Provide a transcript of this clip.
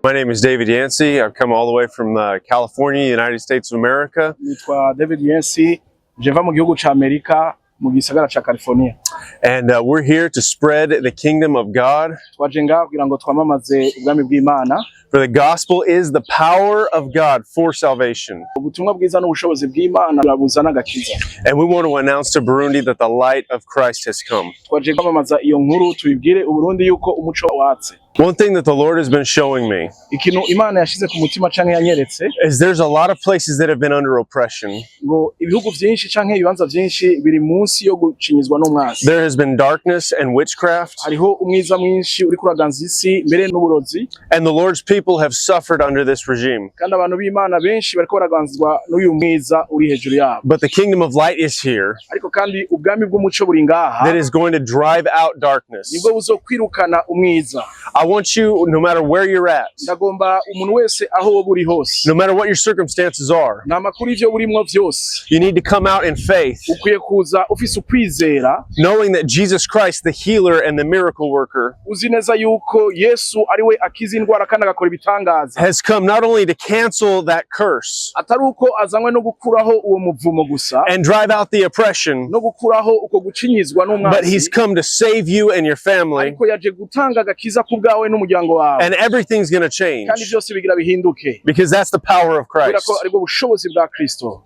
My name is David Yancey. I've come all the way from California, United States of America. Nitwa David Yancey, jeva mu gihugu ca Amerika mu gisagara ca California. And we're here to spread the kingdom of God. Twaje ngaho kugira ngo twamamaze ubwami bw'Imana. For the gospel is the power of God for salvation. Ubutumwa bwiza n'ubushobozi bw'Imana buzana agakiza. And we want to announce to Burundi that the light of Christ has come. Twaje kwamamaza iyo nkuru tubibwire Uburundi yuko umuco watse. One thing that the Lord has been showing me Ikintu Imana yashize ku mutima canke yanyeretse is there's a lot of places that have been under oppression. ngo ibihugu vyinshi canke ibibanza vyinshi biri munsi yo gucinyizwa n'umwasi. There has been darkness and witchcraft. Hariho umwiza mwinshi uri kuraganza isi mbere n'uburozi. And the Lord's people have suffered under this regime. Kandi abantu b'Imana benshi bariko baraganzwa n'uyu mwiza uri hejuru yabo. But the kingdom of light is here. Ariko kandi ubwami bw'umuco buri ngaha. That is going to drive out darkness. Nibwo buzokwirukana umwiza. I want you, no matter where you're at, Ndagomba umuntu wese aho wowe uri hose. no matter what your circumstances are, Nta makuru ivyo burimwo vyose. you need to come out in faith, Ukwiye kuza ufise ukwizera. knowing that Jesus Christ, the healer and the miracle worker, Uzi neza yuko Yesu ari we akiza indwara kandi agakora ibitangaza. has come not only to cancel that curse Atari uko azanywe no gukuraho uwo muvumo gusa. and drive out the oppression, No gukuraho uko gucinyizwa n'umwasi. but he's come to save you and your family, Ariko yaje gutanga agakiza ku bwawe n'umuryango wawe. and everything's going to change Kandi byose bigira bihinduke. because that's the power of Kubera Christ. ko aribwo bushobozi bwa Kristo.